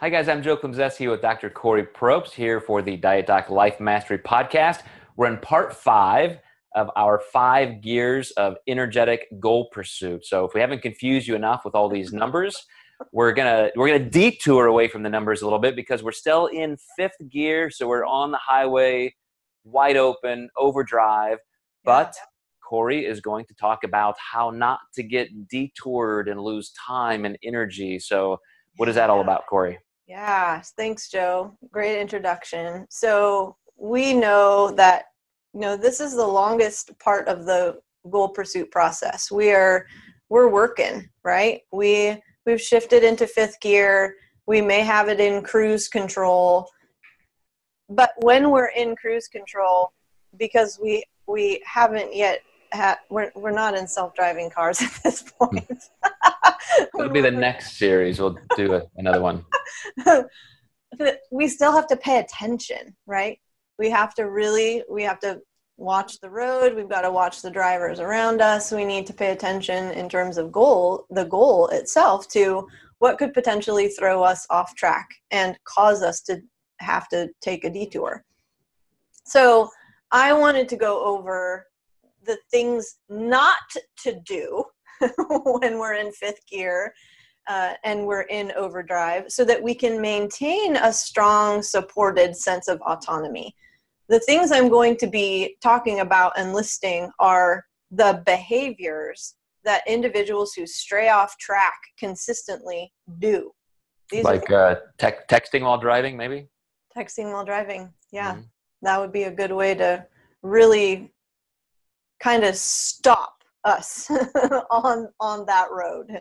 Hi guys, I'm Joe Klimzeski with Dr. Corey Probst here for the Diet Doc Life Mastery Podcast. We're in part 5 of our 5 gears of energetic goal pursuit. So if we haven't confused you enough with all these numbers, we're gonna detour away from the numbers a little bit because we're still in 5th gear. So we're on the highway, wide open, overdrive. But Corey is going to talk about how not to get detoured and lose time and energy. So what is that all about, Corey? Yeah, thanks, Joe. Great introduction. So we know that, this is the longest part of the goal pursuit process. We're working, right? We've shifted into 5th gear. We may have it in cruise control, but when we're in cruise control, because we haven't yet we're not in self-driving cars at this point. It'll be the next series. We'll do another one. We still have to pay attention, right? We have to watch the road. We've got to watch the drivers around us. We need to pay attention in terms of the goal itself to what could potentially throw us off track and cause us to have to take a detour. So I wanted to go over the things not to do when we're in 5th gear and we're in overdrive so that we can maintain a strong, supported sense of autonomy. The things I'm going to be talking about and listing are the behaviors that individuals who stray off track consistently do. These texting while driving, maybe? Texting while driving, yeah. Mm-hmm. That would be a good way to really kind of stop us on that road.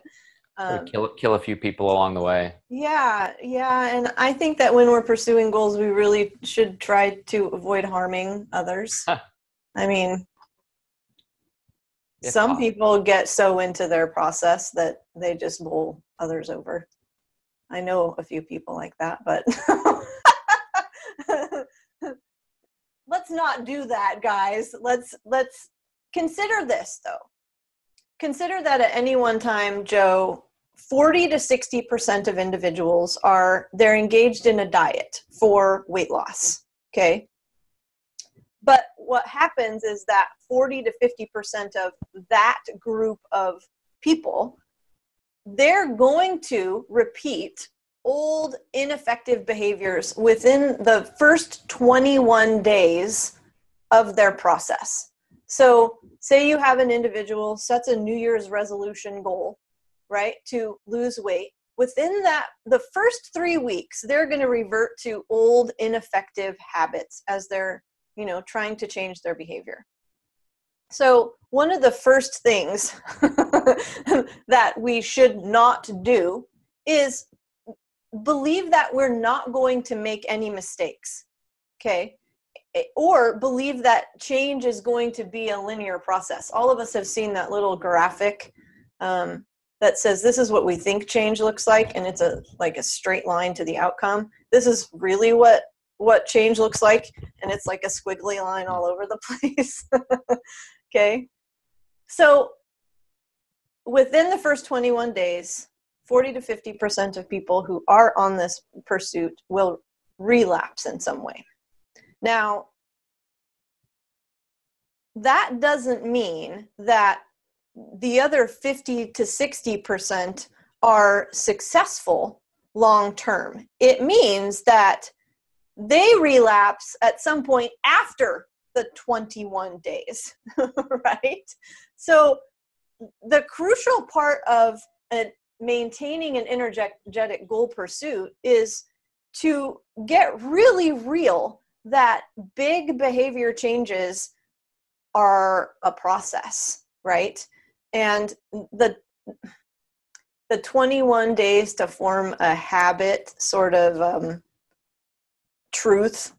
Kill a few people along the way. Yeah. And I think that when we're pursuing goals, we really should try to avoid harming others. I mean, some people get so into their process that they just bowl others over. I know a few people like that, but let's not do that, guys. Let's consider this, though. Consider that at any one time, Joe, 40 to 60% of individuals they're engaged in a diet for weight loss, okay? But what happens is that 40 to 50% of that group of people, they're going to repeat old, ineffective behaviors within the first 21 days of their process. So say you have an individual sets a New Year's resolution goal, right, to lose weight. Within the first 3 weeks, they're going to revert to old, ineffective habits as they're, trying to change their behavior. So one of the first things that we should not do is believe that we're not going to make any mistakes, okay? Or believe that change is going to be a linear process. All of us have seen that little graphic that says this is what we think change looks like, and it's like a straight line to the outcome. This is really what change looks like, and it's like a squiggly line all over the place. Okay? So within the first 21 days, 40 to 50% of people who are on this pursuit will relapse in some way. Now, that doesn't mean that the other 50 to 60% are successful long term. It means that they relapse at some point after the 21 days, right? So the crucial part of maintaining an energetic goal pursuit is to get really real that big behavior changes are a process, right? And the 21 days to form a habit sort of truth,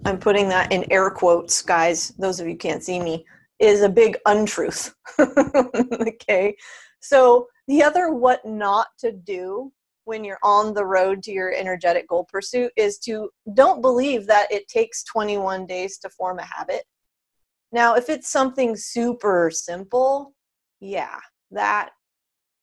I'm putting that in air quotes, guys, those of you can't see me, is a big untruth. Okay? So the other what not to do when you're on the road to your energetic goal pursuit is to don't believe that it takes 21 days to form a habit. Now, if it's something super simple, yeah, that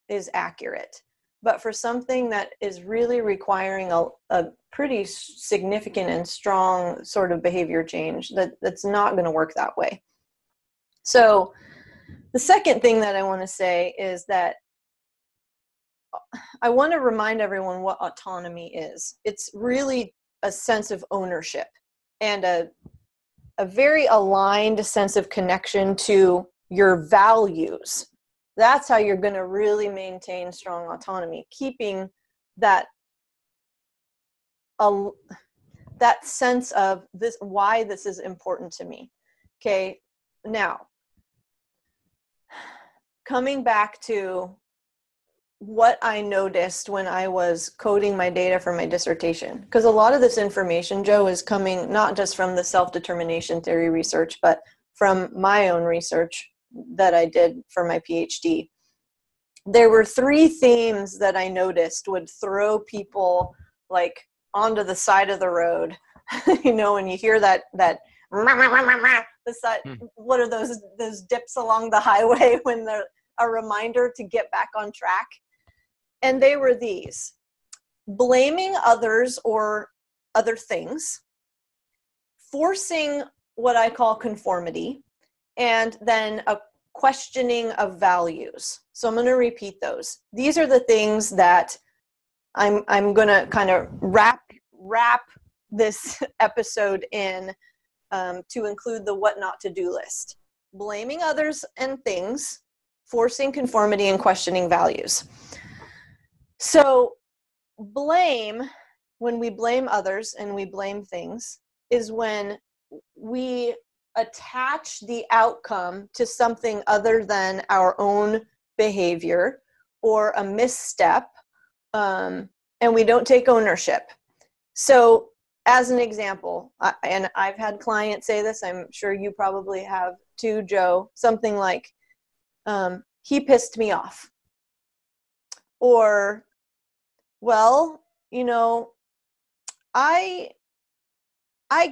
is accurate. but for something that is really requiring a pretty significant and strong sort of behavior change, that's not going to work that way. So the second thing that I want to say is that I want to remind everyone what autonomy is. It's really a sense of ownership and a very aligned sense of connection to your values. That's how you're going to really maintain strong autonomy, keeping that that sense of this, why this is important to me. Okay, now coming back to what I noticed when I was coding my data for my dissertation, because a lot of this information, Joe, is coming not just from the self-determination theory research, but from my own research that I did for my PhD. There were 3 themes that I noticed would throw people like onto the side of the road. You know, when you hear that the side, what are those dips along the highway when they're a reminder to get back on track? And they were these: blaming others or other things, forcing what I call conformity, and then a questioning of values. So I'm going to repeat those. These are the things that I'm going to kind of wrap this episode in to include the what not to do list: blaming others and things, forcing conformity, and questioning values. So blame, when we blame others and we blame things, is when we attach the outcome to something other than our own behavior or a misstep, and we don't take ownership. So as an example, and I've had clients say this, I'm sure you probably have too, Joe, something like, he pissed me off. Or, well, you know, I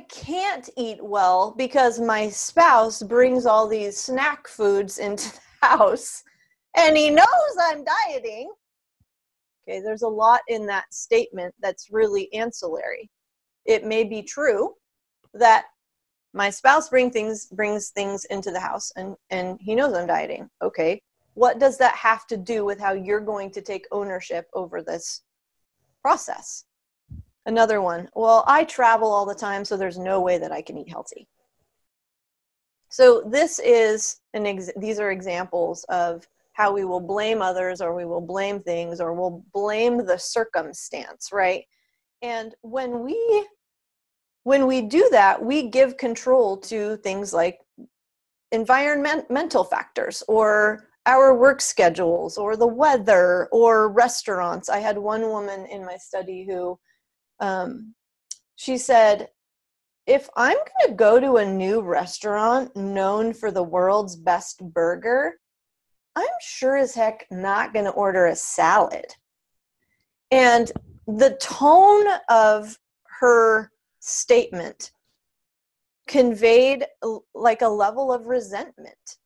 can't eat well because my spouse brings all these snack foods into the house and he knows I'm dieting. Okay, there's a lot in that statement that's really ancillary. It may be true that my spouse brings things into the house and he knows I'm dieting. Okay, what does that have to do with how you're going to take ownership over this process? Another one: well, I travel all the time, so there's no way that I can eat healthy. So this is these are examples of how we will blame others, or we will blame things, or we'll blame the circumstance, right? And when we do that, we give control to things like environmental factors, or our work schedules, or the weather, or restaurants. I had one woman in my study who she said, if I'm going to go to a new restaurant known for the world's best burger, I'm sure as heck not going to order a salad. And the tone of her statement conveyed like a level of resentment.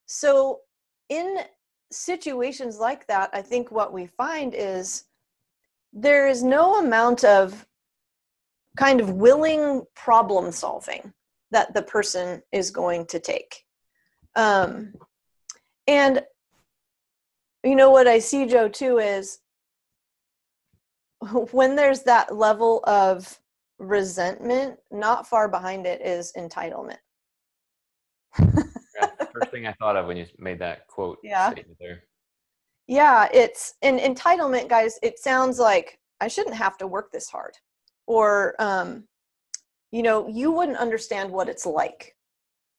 So in situations like that, I think what we find is there is no amount of kind of willing problem solving that the person is going to take. And you know what I see, Joe, too, is when there's that level of resentment, not far behind it is entitlement. That's the first thing I thought of when you made that quote statement there. Yeah, it's an entitlement, guys. It sounds like I shouldn't have to work this hard, or, you know, you wouldn't understand what it's like.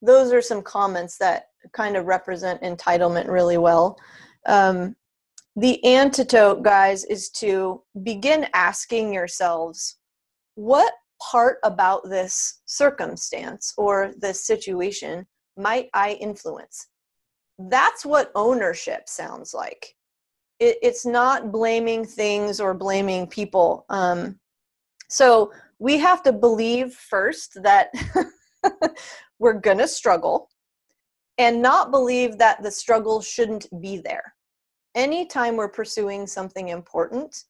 Those are some comments that kind of represent entitlement really well. The antidote, guys, is to begin asking yourselves, what part about this circumstance or this situation might I influence? That's what ownership sounds like. It's not blaming things or blaming people. So we have to believe first that we're going to struggle, and not believe that the struggle shouldn't be there. anytime we're pursuing something important,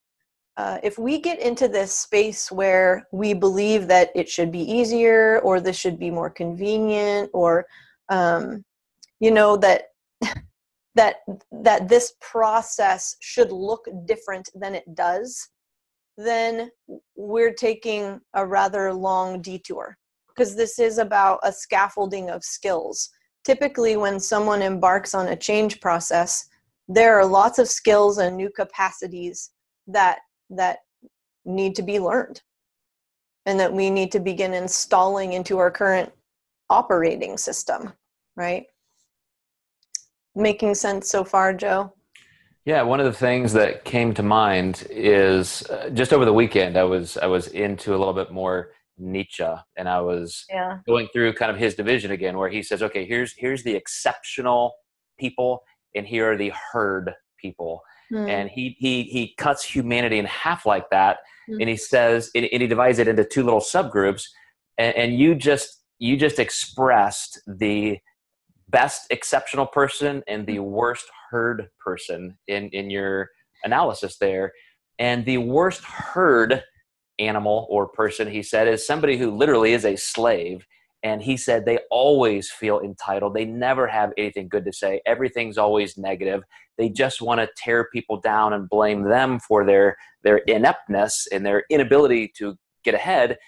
if we get into this space where we believe that it should be easier, or this should be more convenient, or that this process should look different than it does, then we're taking a rather long detour, because this is about a scaffolding of skills. Typically, when someone embarks on a change process, there are lots of skills and new capacities that need to be learned, and that we need to begin installing into our current operating system, right? Making sense so far, Joe? Yeah, one of the things that came to mind is just over the weekend, I was into a little bit more Nietzsche, and I was going through kind of his division again, where he says, okay, here's the exceptional people, and here are the herd people. And he cuts humanity in half like that. And he says, and he divides it into two little subgroups. And you just expressed the best exceptional person and the worst herd person in your analysis there. And the worst herd animal or person, he said, is somebody who literally is a slave. And he said they always feel entitled. They never have anything good to say. Everything's always negative. They just want to tear people down and blame them for their ineptness and their inability to get ahead.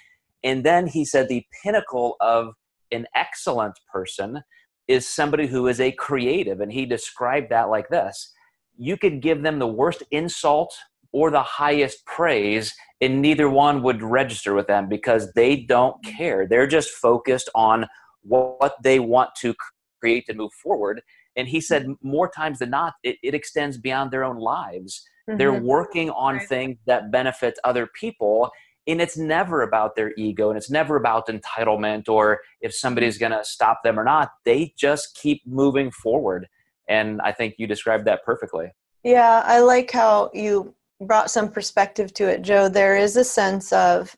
And then he said the pinnacle of an excellent person is somebody who is a creative. And he described that like this: you could give them the worst insult or the highest praise, and neither one would register with them, because they don't care. They're just focused on what they want to create and move forward. And he said more times than not, it extends beyond their own lives. They're working on things that benefit other people. And it's never about their ego, and it's never about entitlement or if somebody's going to stop them or not. They just keep moving forward. And I think you described that perfectly. Yeah, I like how you brought some perspective to it, Joe. There is a sense of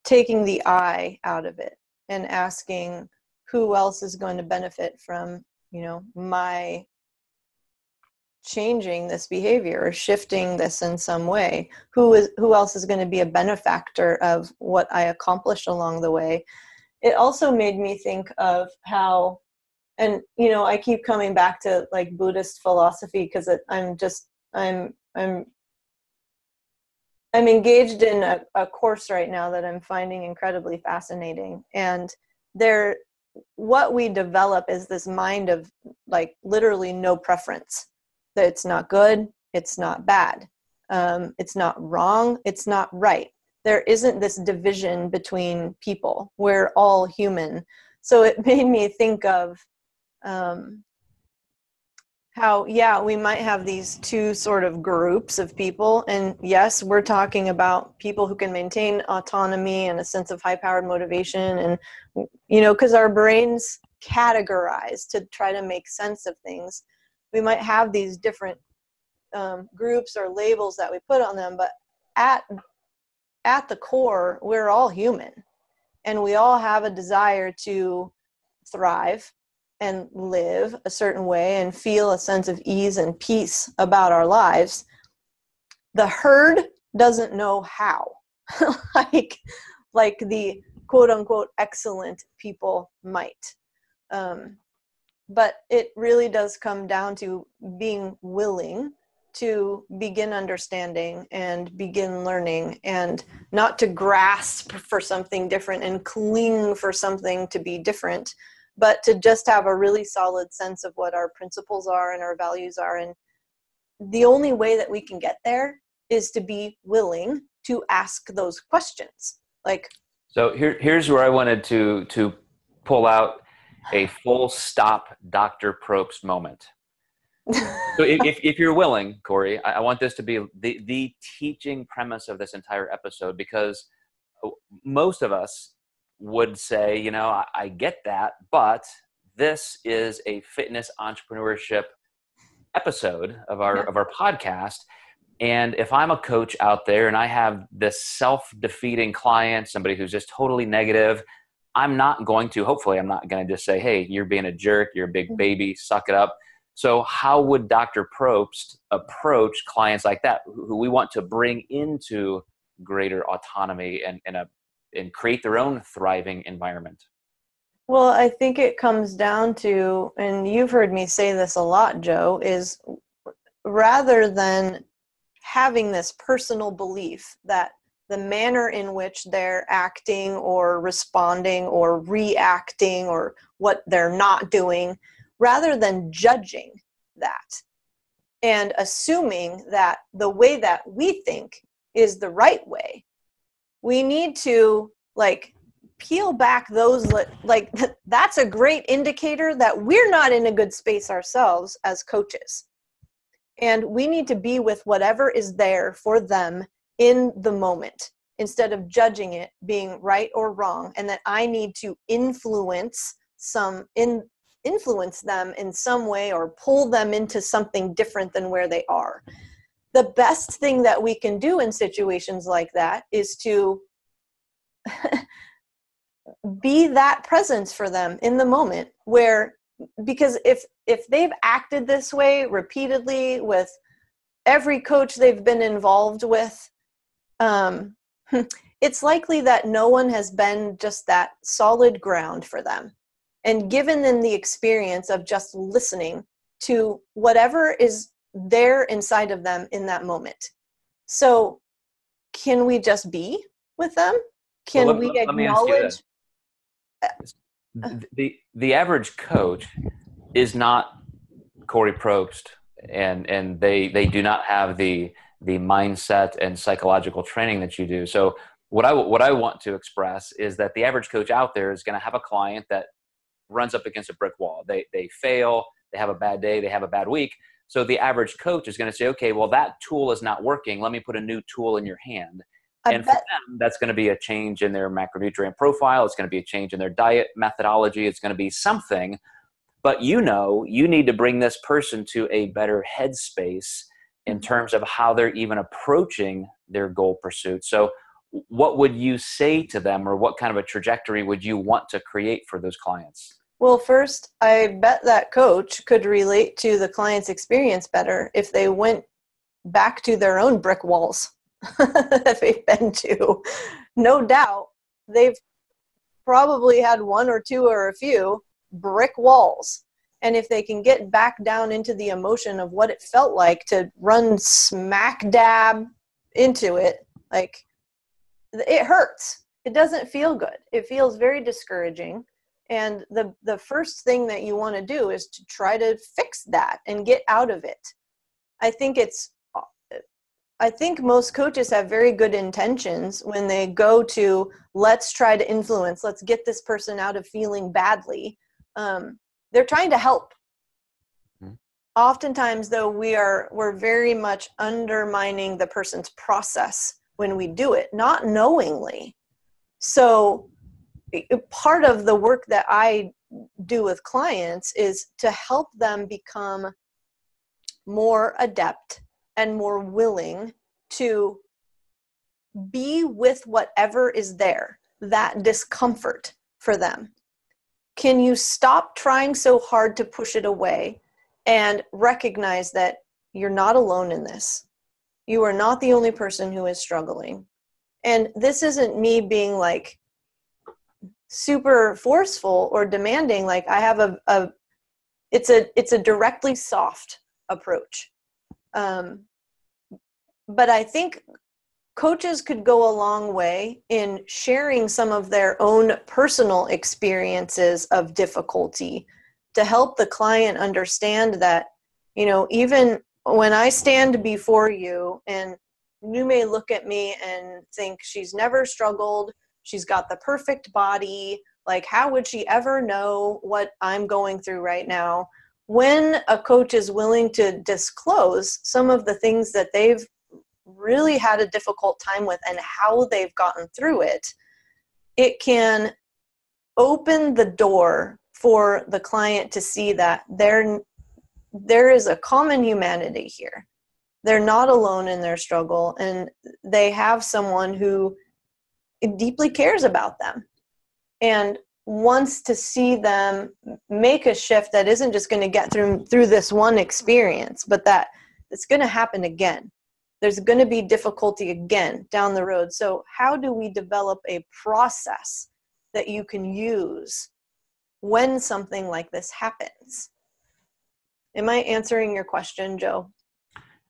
taking the I out of it and asking who else is going to benefit from, my changing this behavior or shifting this in some way. Who else is going to be a benefactor of what I accomplish along the way? It also made me think of how, and I keep coming back to like Buddhist philosophy, because I'm engaged in a course right now that I'm finding incredibly fascinating. And what we develop is this mind of like literally no preference. That it's not good, it's not bad, it's not wrong, it's not right. There isn't this division between people. We're all human. So it made me think of how, we might have these two sort of groups of people. And yes, we're talking about people who can maintain autonomy and a sense of high-powered motivation. And, because our brains categorize to try to make sense of things. We might have these different groups or labels that we put on them, but at the core, we're all human. And we all have a desire to thrive and live a certain way and feel a sense of ease and peace about our lives. The herd doesn't know how, like the quote unquote excellent people might. But it really does come down to being willing to begin understanding and begin learning, and not to grasp for something different and cling for something to be different, but to just have a really solid sense of what our principles are and our values are. And the only way that we can get there is to be willing to ask those questions. So here's where I wanted to pull out a full stop Dr. Probst moment. So if you're willing, Corey, I want this to be the teaching premise of this entire episode, because most of us would say, I get that, but this is a fitness entrepreneurship episode of our podcast. And if I'm a coach out there and I have this self-defeating client, somebody who's just totally negative, hopefully I'm not going to just say, hey, you're being a jerk, you're a big baby, suck it up. So how would Dr. Probst approach clients like that who we want to bring into greater autonomy and create their own thriving environment? Well, I think it comes down to, and you've heard me say this a lot, Joe, is rather than having this personal belief that the manner in which they're acting or responding or reacting or what they're not doing, rather than judging that and assuming that the way that we think is the right way, we need to peel back those, that's a great indicator that we're not in a good space ourselves as coaches. And we need to be with whatever is there for them in the moment, instead of judging it being right or wrong, and that I need to influence them in some way or pull them into something different than where they are. The best thing that we can do in situations like that is to be that presence for them in the moment, because if they've acted this way repeatedly with every coach they've been involved with, it's likely that no one has been just that solid ground for them and given them the experience of just listening to whatever is there inside of them in that moment. So can we just be with them? Can we acknowledge? The average coach is not Corey Probst, and they do not have the mindset and psychological training that you do. So what I want to express is that the average coach out there is going to have a client that runs up against a brick wall. They fail, they have a bad day, they have a bad week. So the average coach is going to say, okay, well, that tool is not working. Let me put a new tool in your hand. And for them, that's going to be a change in their macronutrient profile. It's going to be a change in their diet methodology. It's going to be something. But you need to bring this person to a better headspace in terms of how they're even approaching their goal pursuit. So what would you say to them, or what kind of a trajectory would you want to create for those clients? Well, first, I bet that coach could relate to the client's experience better if they went back to their own brick walls that they've been to. No doubt, they've probably had one or two or a few brick walls. And if they can get back down into the emotion of what it felt like to run smack dab into it, it hurts. It doesn't feel good. It feels very discouraging. And the first thing that you want to do is to try to fix that and get out of it. I think most coaches have very good intentions when they go to, let's try to influence, let's get this person out of feeling badly. They're trying to help. Mm-hmm. Oftentimes, though, we're very much undermining the person's process when we do it, not knowingly. So part of the work that I do with clients is to help them become more adept and more willing to be with whatever is there, that discomfort for them. Can you stop trying so hard to push it away and recognize that you're not alone in this? You are not the only person who is struggling. And this isn't me being super forceful or demanding. I have it's a directly soft approach. But I think coaches could go a long way in sharing some of their own personal experiences of difficulty to help the client understand that, even when I stand before you and you may look at me and think she's never struggled, she's got the perfect body, how would she ever know what I'm going through right now? When a coach is willing to disclose some of the things that they've really had a difficult time with and how they've gotten through it, it can open the door for the client to see that there is a common humanity here. They're not alone in their struggle, and they have someone who deeply cares about them. And wants to see them make a shift that isn't just going to get through this one experience, but that it's going to happen again. There's going to be difficulty again down the road. So how do we develop a process that you can use when something like this happens? Am I answering your question, Joe?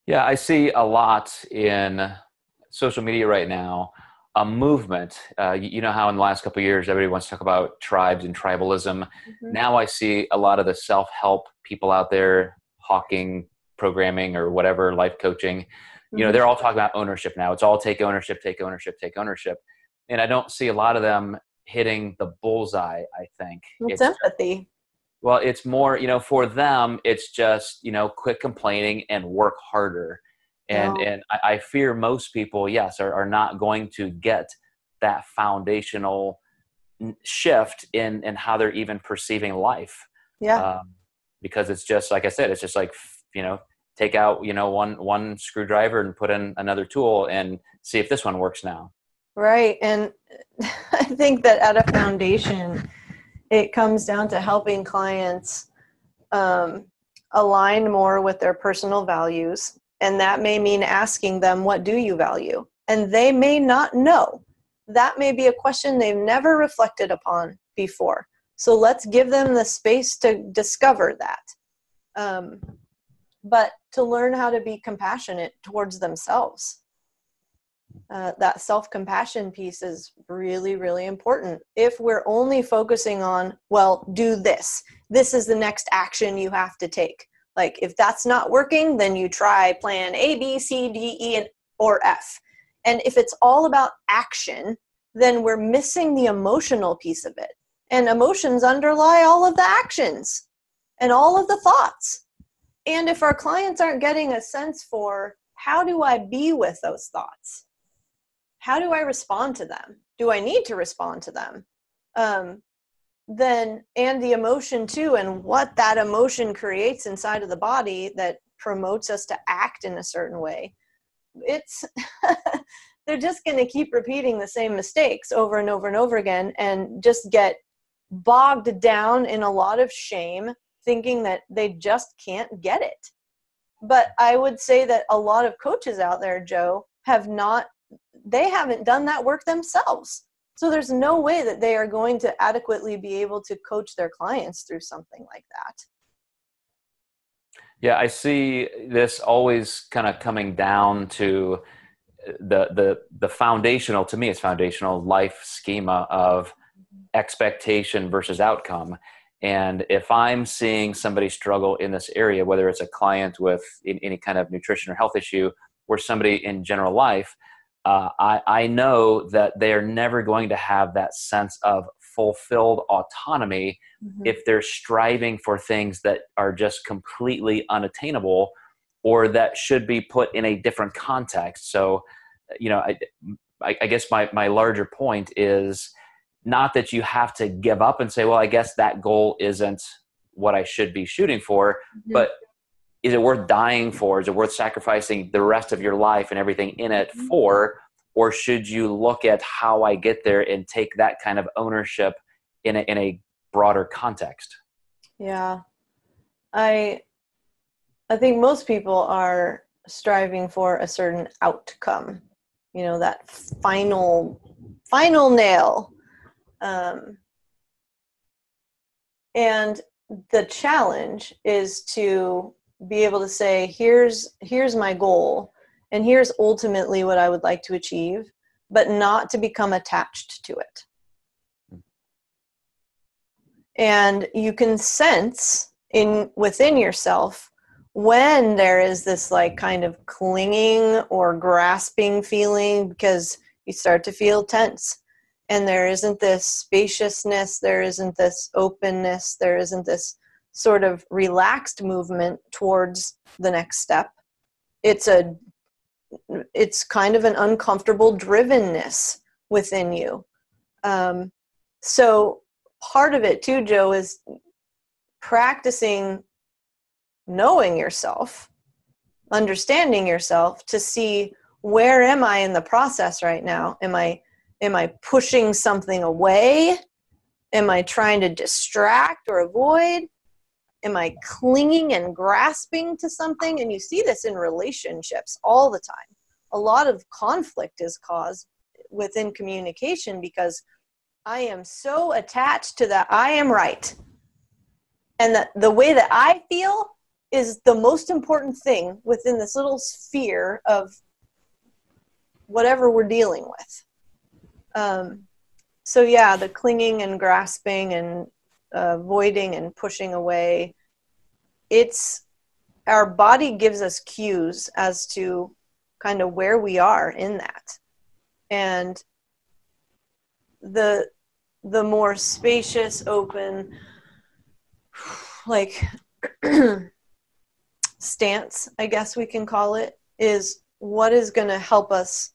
Yeah, I see a lot in social media right now, a movement. You know how in the last couple of years, everybody wants to talk about tribes and tribalism. Mm-hmm. Now I see a lot of the self-help people out there hawking programming or whatever, life coaching. You know, they're all talking about ownership now. It's all take ownership, take ownership, take ownership. And I don't see a lot of them hitting the bullseye, I think. It's empathy. Well, it's more, you know, for them, it's just, you know, quit complaining and work harder. And I fear most people, yes, are not going to get that foundational shift in how they're even perceiving life. Yeah. Because it's just, like I said, it's just like, you know, take out, you know, one screwdriver and put in another tool and see if this one works now. Right. And I think that at a foundation, it comes down to helping clients align more with their personal values. And that may mean asking them, what do you value? And they may not know. That may be a question they've never reflected upon before. So let's give them the space to discover that. But to learn how to be compassionate towards themselves. That self-compassion piece is really, really important. If we're only focusing on, well, do this. This is the next action you have to take. Like, if that's not working, then you try plan A, B, C, D, E, or F. And if it's all about action, then we're missing the emotional piece of it. And emotions underlie all of the actions and all of the thoughts. And if our clients aren't getting a sense for, how do I be with those thoughts? How do I respond to them? Do I need to respond to them? Then, and the emotion too, and what that emotion creates inside of the body that promotes us to act in a certain way. It's, they're just going to keep repeating the same mistakes over and over and over again, and just get bogged down in a lot of shame, thinking that they just can't get it. But I would say that a lot of coaches out there, Joe, they haven't done that work themselves. So there's no way that they are going to adequately be able to coach their clients through something like that. Yeah, I see this always kind of coming down to the foundational, to me it's foundational life schema of expectation versus outcome. And if I'm seeing somebody struggle in this area, whether it's a client with any kind of nutrition or health issue, or somebody in general life, I know that they are never going to have that sense of fulfilled autonomy if they're striving for things that are just completely unattainable, or that should be put in a different context. So, you know, I guess my larger point is not that you have to give up and say, well, I guess that goal isn't what I should be shooting for, but is it worth dying for? Is it worth sacrificing the rest of your life and everything in it for? Or should you look at how I get there and take that kind of ownership in a broader context? Yeah. I think most people are striving for a certain outcome, you know, that final nail. And the challenge is to be able to say, here's my goal, and here's ultimately what I would like to achieve, but not to become attached to it. And you can sense within yourself when there is this like kind of clinging or grasping feeling, because you start to feel tense. And there isn't this spaciousness, there isn't this openness, there isn't this sort of relaxed movement towards the next step. It's kind of an uncomfortable drivenness within you. So part of it too, Joe, is practicing knowing yourself, understanding yourself, to see, where am I in the process right now? Am I pushing something away? Am I trying to distract or avoid? Am I clinging and grasping to something? And you see this in relationships all the time. A lot of conflict is caused within communication because I am so attached to that I am right. And that the way that I feel is the most important thing within this little sphere of whatever we're dealing with. So yeah, the clinging and grasping and avoiding and pushing away, it's our body gives us cues as to kind of where we are in that. And the more spacious, open, like stance, I guess we can call it, is what is going to help us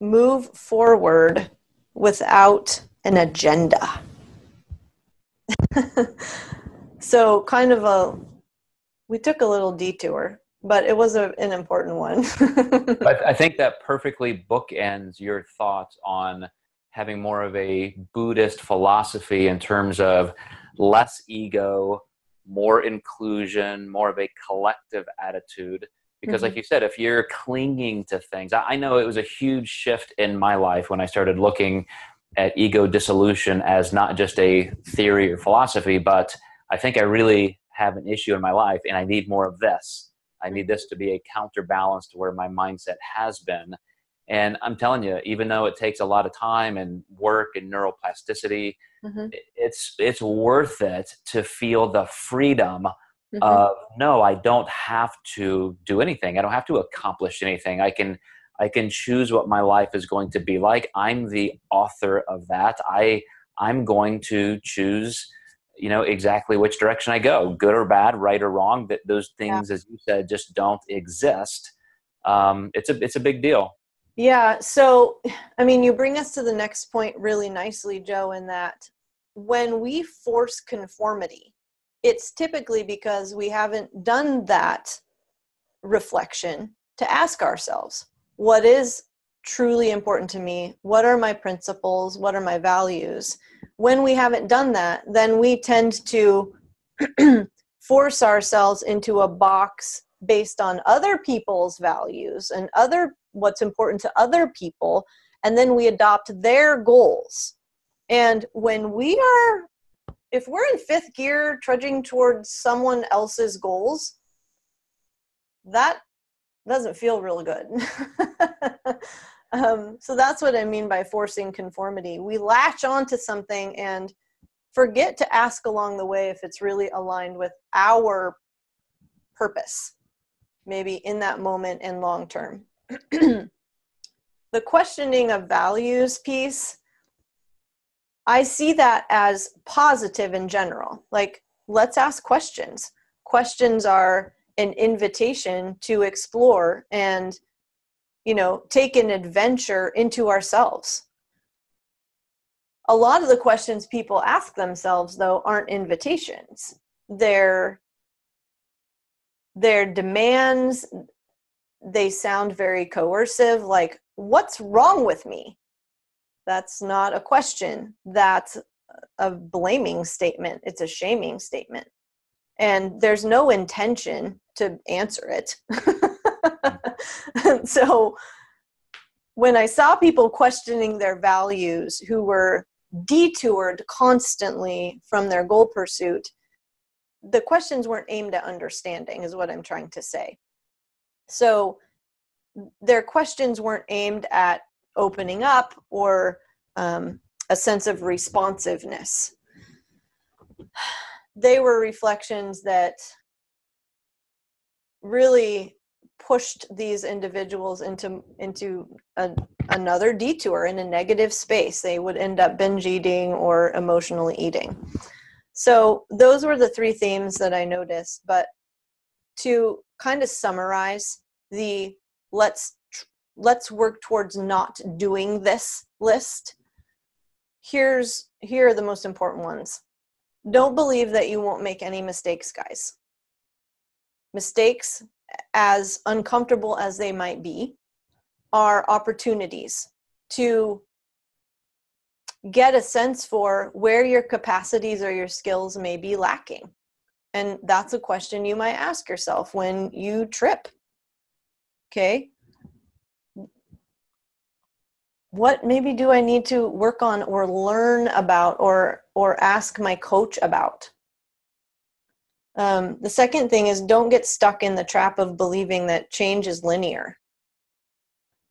move forward without an agenda. So kind of we took a little detour, but it was an important one. I think that perfectly bookends your thoughts on having more of a Buddhist philosophy in terms of less ego, more inclusion, more of a collective attitude. Because like you said, if you're clinging to things, I know it was a huge shift in my life when I started looking at ego dissolution as not just a theory or philosophy, but I think I really have an issue in my life and I need more of this. I need this to be a counterbalance to where my mindset has been. And I'm telling you, even though it takes a lot of time and work and neuroplasticity, it's worth it to feel the freedom of, no, I don't have to do anything. I don't have to accomplish anything. I can choose what my life is going to be like. I'm the author of that. I'm going to choose, exactly which direction I go, good or bad, right or wrong. That those things, as you said, just don't exist. It's a big deal. Yeah. So, I mean, you bring us to the next point really nicely, Joe, in that when we force conformity, it's typically because we haven't done that reflection to ask ourselves, what is truly important to me? What are my principles? What are my values? When we haven't done that, then we tend to force ourselves into a box based on other people's values and what's important to other people, and then we adopt their goals. And if we're in fifth gear trudging towards someone else's goals, that doesn't feel real good. So that's what I mean by forcing conformity. We latch onto something and forget to ask along the way if it's really aligned with our purpose, maybe in that moment and long term. The questioning of values piece, I see that as positive in general. Like, let's ask questions. Questions are an invitation to explore and, take an adventure into ourselves. A lot of the questions people ask themselves, though, aren't invitations. They're demands. They sound very coercive, like, what's wrong with me? That's not a question. That's a blaming statement. It's a shaming statement. And there's no intention to answer it. So when I saw people questioning their values who were detoured constantly from their goal pursuit, the questions weren't aimed at understanding, is what I'm trying to say. So their questions weren't aimed at opening up or a sense of responsiveness. They were reflections that really pushed these individuals into another detour in a negative space. They would end up binge eating or emotionally eating. So those were the three themes that I noticed. But to kind of summarize the let's work towards not doing this list, here are the most important ones. Don't believe that you won't make any mistakes, guys. Mistakes, as uncomfortable as they might be, are opportunities to get a sense for where your capacities or your skills may be lacking. And that's a question you might ask yourself when you trip. Okay. What maybe do I need to work on or learn about or ask my coach about? The second thing is, don't get stuck in the trap of believing that change is linear.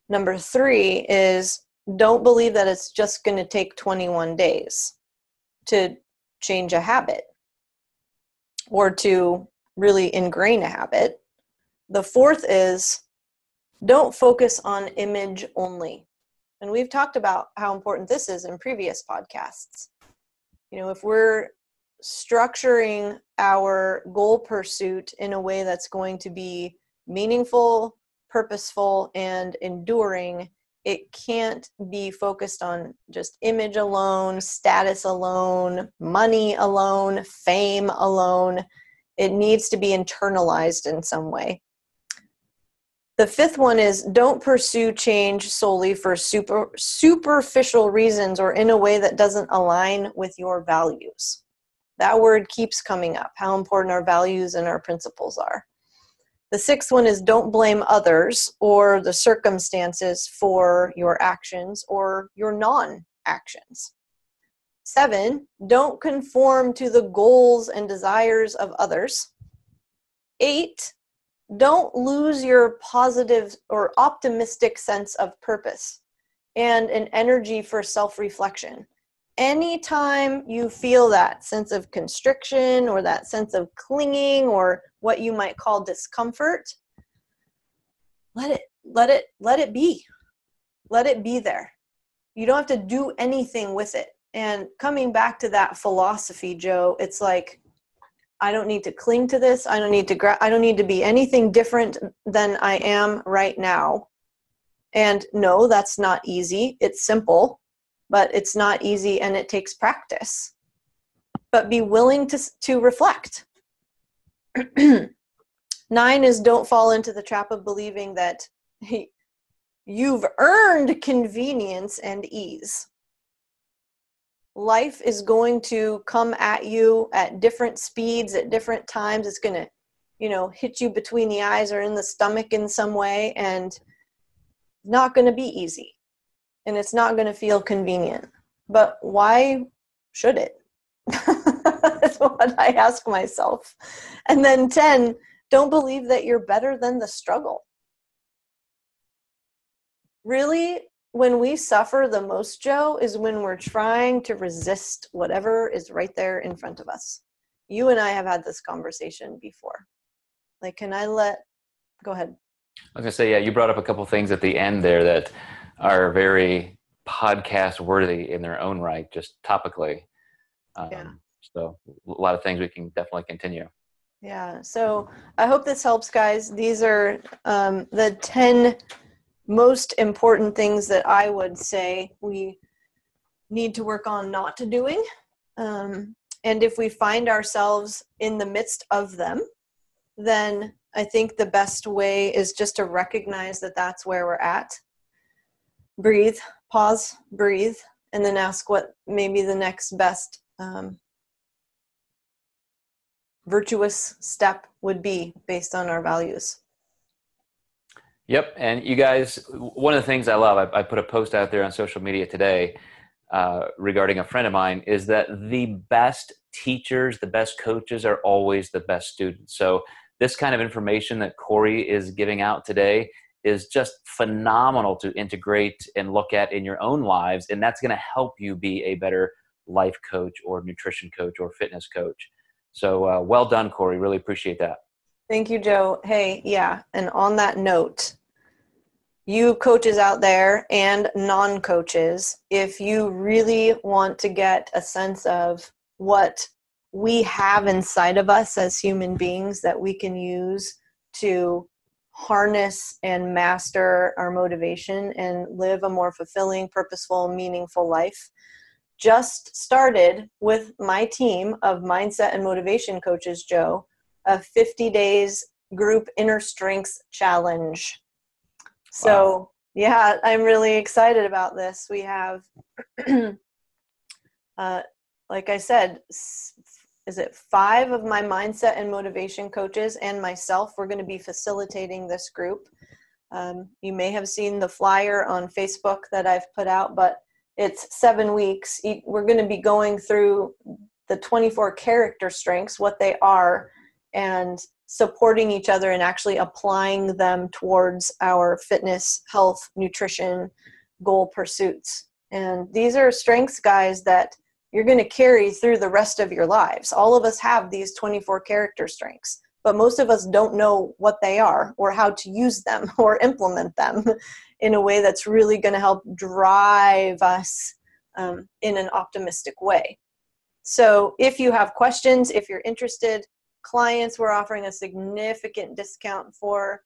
Number 3 is, don't believe that it's just going to take 21 days to change a habit or to really ingrain a habit. The 4th is, don't focus on image only. And we've talked about how important this is in previous podcasts. You know, if we're structuring our goal pursuit in a way that's going to be meaningful, purposeful, and enduring, it can't be focused on just image alone, status alone, money alone, fame alone. It needs to be internalized in some way. The 5th one is, don't pursue change solely for superficial reasons or in a way that doesn't align with your values. That word keeps coming up, how important our values and our principles are. The 6th one is, don't blame others or the circumstances for your actions or your non-actions. 7, don't conform to the goals and desires of others. 8, don't lose your positive or optimistic sense of purpose and an energy for self-reflection. Anytime you feel that sense of constriction or that sense of clinging or what you might call discomfort, let it be. Let it be there. You don't have to do anything with it. And coming back to that philosophy, Joe, it's like, I don't need to cling to this. I don't need to be anything different than I am right now. And no, that's not easy. It's simple, but it's not easy and it takes practice. But be willing to reflect. 9 is, don't fall into the trap of believing that you've earned convenience and ease. Life is going to come at you at different speeds, at different times. It's going to, hit you between the eyes or in the stomach in some way, and not going to be easy. And it's not going to feel convenient. But why should it? That's what I ask myself. And then 10, don't believe that you're better than the struggle. Really, when we suffer the most, Joe, is when we're trying to resist whatever is right there in front of us. You and I have had this conversation before. Like, go ahead. I was going to say, yeah, you brought up a couple things at the end there that are very podcast worthy in their own right, just topically. So a lot of things we can definitely continue. Yeah. So I hope this helps, guys. These are the 10 most important things that I would say we need to work on not to doing. And if we find ourselves in the midst of them, then I think the best way is just to recognize that that's where we're at. Breathe, pause, breathe, and then ask what maybe the next best virtuous step would be based on our values. Yep. And you guys, one of the things I love, I put a post out there on social media today regarding a friend of mine, is that the best teachers, the best coaches are always the best students. So this kind of information that Corey is giving out today is just phenomenal to integrate and look at in your own lives. And that's going to help you be a better life coach or nutrition coach or fitness coach. So well done, Corey. Really appreciate that. Thank you, Joe. Hey, yeah. And on that note, you coaches out there and non-coaches, if you really want to get a sense of what we have inside of us as human beings that we can use to harness and master our motivation and live a more fulfilling, purposeful, meaningful life, just started with my team of mindset and motivation coaches, Joe, a 50 days group inner strengths challenge. So, wow. Yeah, I'm really excited about this. We have Like I said, is it 5 of my mindset and motivation coaches and myself, we're going to be facilitating this group. You may have seen the flyer on Facebook that I've put out, but it's 7 weeks. We're going to be going through the 24 character strengths, what they are, and supporting each other and actually applying them towards our fitness, health, nutrition, goal pursuits. And these are strengths, guys, that you're going to carry through the rest of your lives. All of us have these 24 character strengths, but most of us don't know what they are or how to use them or implement them in a way that's really going to help drive us in an optimistic way. So if you have questions, if you're interested, clients, we're offering a significant discount for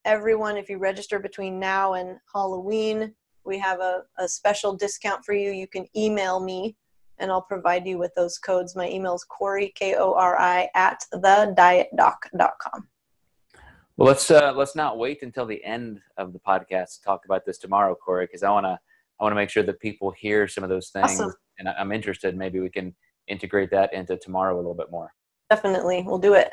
everyone. If you register between now and Halloween, we have a special discount for you. You can email me and I'll provide you with those codes. My email is Kori, Kori, at thedietdoc.com. Well, let's not wait until the end of the podcast to talk about this tomorrow, Kori, because I want to make sure that people hear some of those things. Awesome. And I'm interested. Maybe we can integrate that into tomorrow a little bit more. Definitely. We'll do it.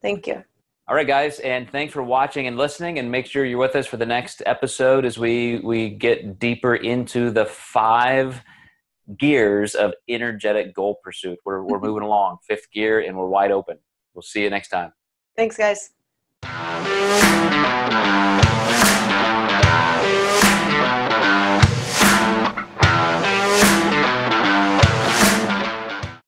Thank you. All right, guys, and thanks for watching and listening, and make sure you're with us for the next episode as we get deeper into the 5 gears of energetic goal pursuit. We're moving along, 5th gear, and we're wide open. We'll see you next time. Thanks, guys.